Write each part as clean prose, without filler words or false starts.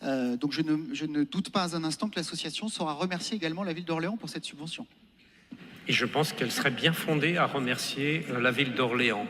Donc je ne doute pas un instant que l'association saura remercier également la ville d'Orléans pour cette subvention. Et je pense qu'elle serait bien fondée à remercier la ville d'Orléans.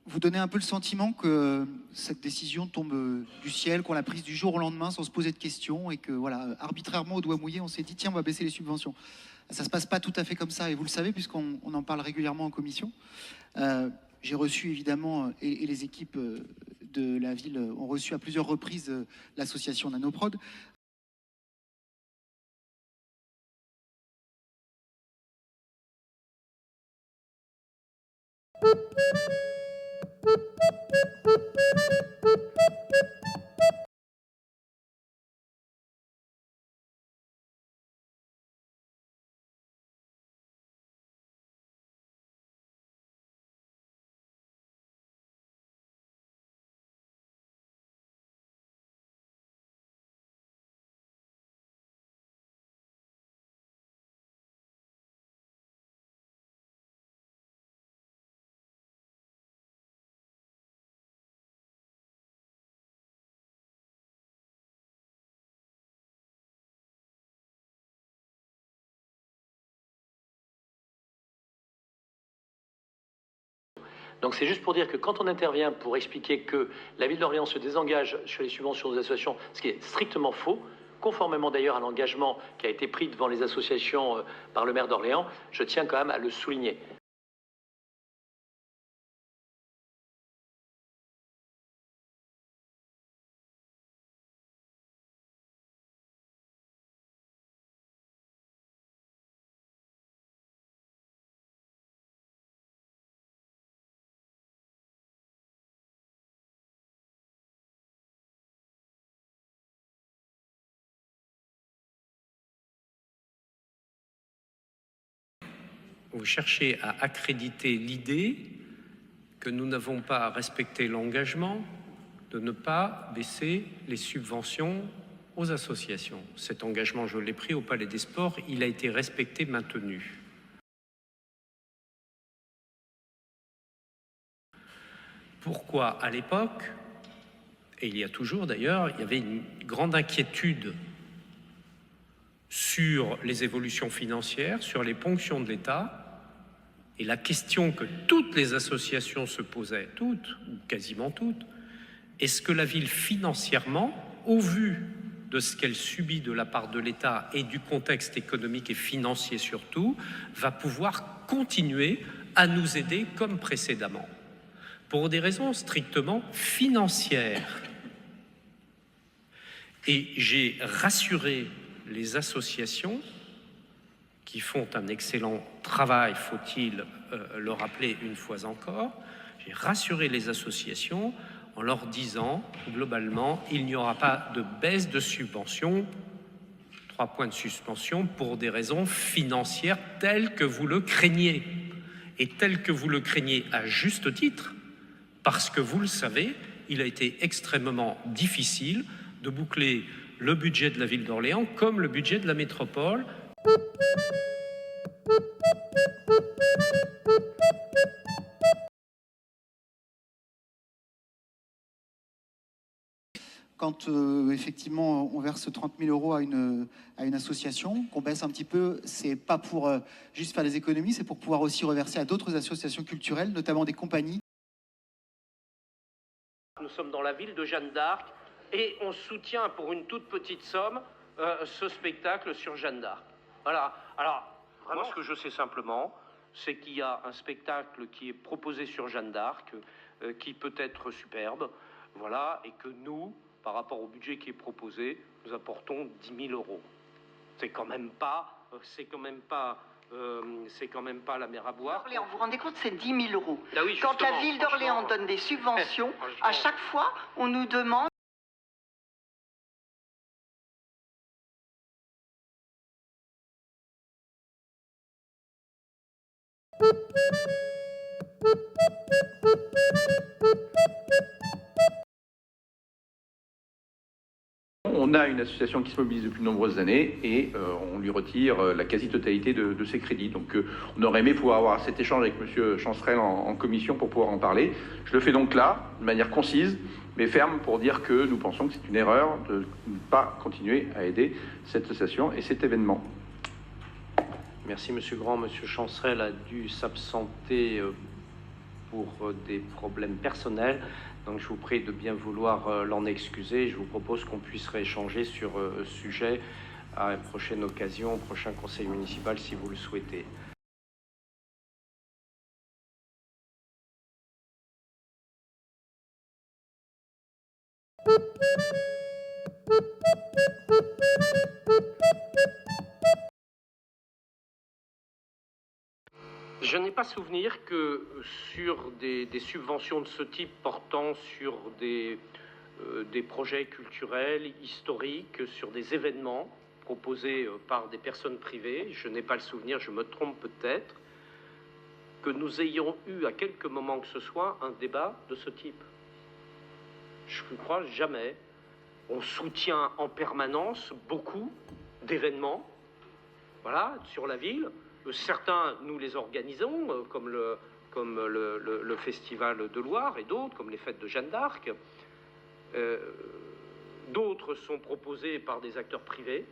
Vous donnez un peu le sentiment que cette décision tombe du ciel, qu'on l'a prise du jour au lendemain sans se poser de questions et que voilà, arbitrairement au doigt mouillé, on s'est dit tiens, on va baisser les subventions. Ça se passe pas tout à fait comme ça et vous le savez puisqu'on en parle régulièrement en commission. J'ai reçu évidemment, et les équipes de la ville ont reçu à plusieurs reprises l'association Nanoprod. Donc c'est juste pour dire que quand on intervient pour expliquer que la ville d'Orléans se désengage sur les subventions aux associations, ce qui est strictement faux, conformément d'ailleurs à l'engagement qui a été pris devant les associations par le maire d'Orléans, je tiens quand même à le souligner. Vous cherchez à accréditer l'idée que nous n'avons pas respecté l'engagement de ne pas baisser les subventions aux associations. Cet engagement, je l'ai pris au Palais des Sports, il a été respecté, maintenu. Pourquoi à l'époque, et il y a toujours d'ailleurs, il y avait une grande inquiétude sur les évolutions financières, sur les ponctions de l'État, et la question que toutes les associations se posaient, toutes, ou quasiment toutes, est-ce que la ville financièrement, au vu de ce qu'elle subit de la part de l'État et du contexte économique et financier surtout, va pouvoir continuer à nous aider comme précédemment, pour des raisons strictement financières. Et j'ai rassuré les associations qui font un excellent travail, faut-il le rappeler une fois encore. J'ai rassuré les associations en leur disant, globalement, il n'y aura pas de baisse de subvention, 3 points de suspension, pour des raisons financières telles que vous le craignez. Et telles que vous le craignez à juste titre, parce que vous le savez, il a été extrêmement difficile de boucler le budget de la ville d'Orléans comme le budget de la métropole. quand effectivement on verse 30 000 euros à une association, qu'on baisse un petit peu, c'est pas pour juste faire des économies, c'est pour pouvoir aussi reverser à d'autres associations culturelles, notamment des compagnies. Nous sommes dans la ville de Jeanne d'Arc et on soutient pour une toute petite somme ce spectacle sur Jeanne d'Arc. Voilà. Alors, vraiment, ce que je sais simplement, c'est qu'il y a un spectacle qui est proposé sur Jeanne d'Arc, qui peut être superbe, voilà, et que nous, par rapport au budget qui est proposé, nous apportons 10 000 euros. C'est quand même pas la mer à boire. Orléans, vous vous rendez compte, c'est 10 000 euros. Ah oui, quand la ville d'Orléans donne des subventions, à chaque fois, on nous demande. On a une association qui se mobilise depuis de nombreuses années et on lui retire la quasi-totalité de ses crédits. Donc on aurait aimé pouvoir avoir cet échange avec M. Chancerelle en commission pour pouvoir en parler. Je le fais donc là, de manière concise, mais ferme, pour dire que nous pensons que c'est une erreur de ne pas continuer à aider cette association et cet événement. Merci Monsieur Grand. Monsieur Chancerelle a dû s'absenter pour des problèmes personnels. Donc je vous prie de bien vouloir l'en excuser. Je vous propose qu'on puisse rééchanger sur ce sujet à une prochaine occasion, au prochain conseil municipal si vous le souhaitez. Je n'ai pas souvenir que sur des subventions de ce type portant sur des projets culturels, historiques, sur des événements proposés par des personnes privées, je n'ai pas le souvenir, je me trompe peut-être, que nous ayons eu à quelque moment que ce soit un débat de ce type. Je ne crois jamais. On soutient en permanence beaucoup d'événements, voilà, sur la ville. Certains, nous les organisons, comme le Festival de Loire et d'autres, comme les Fêtes de Jeanne d'Arc. D'autres sont proposés par des acteurs privés.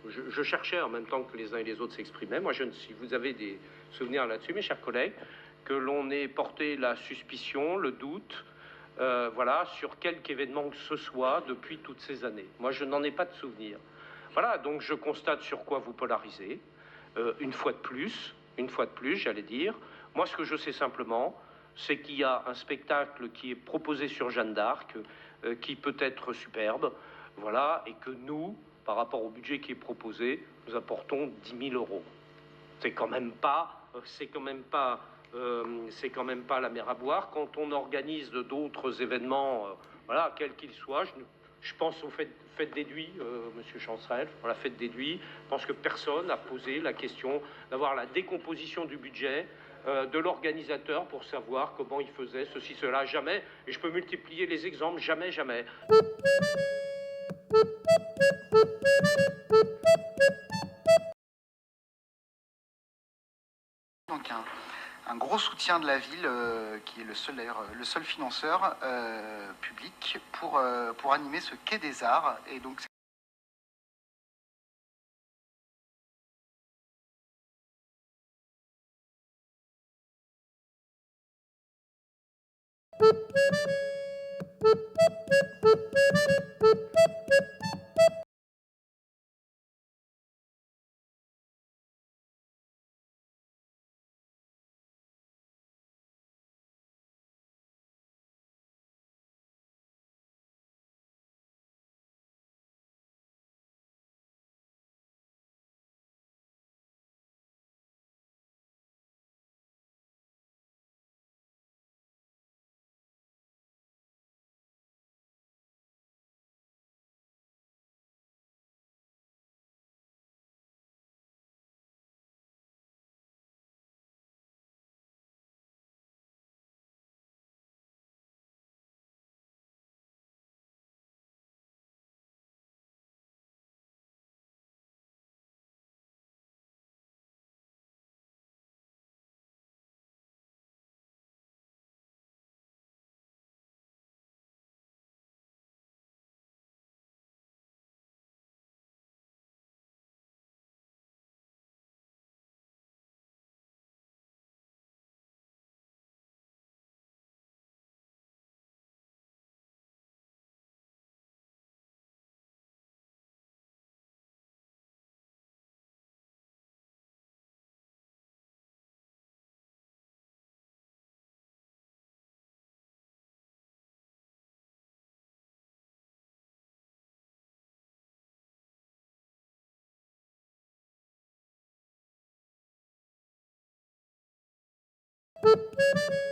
Je cherchais en même temps que les uns et les autres s'exprimaient. Moi, si vous avez des souvenirs là-dessus, mes chers collègues, que l'on ait porté la suspicion, le doute, voilà, sur quelque événement que ce soit depuis toutes ces années. Moi, je n'en ai pas de souvenir. Voilà, donc je constate sur quoi vous polarisez. Une fois de plus, j'allais dire. Moi, ce que je sais simplement, c'est qu'il y a un spectacle qui est proposé sur Jeanne d'Arc, qui peut être superbe, voilà, et que nous, par rapport au budget qui est proposé, nous apportons 10 000 euros. C'est quand même pas la mer à boire. Quand on organise d'autres événements, voilà, quels qu'ils soient, je pense au fait déduit, Monsieur Chancerelle, la fête déduit. Je pense que personne n'a posé la question d'avoir la décomposition du budget de l'organisateur pour savoir comment il faisait ceci, cela, jamais. Et je peux multiplier les exemples, jamais, jamais. Donc un gros soutien de la ville, qui est le seul d'ailleurs, le seul financeur public pour animer ce quai des Arts. Et donc Boop, boop.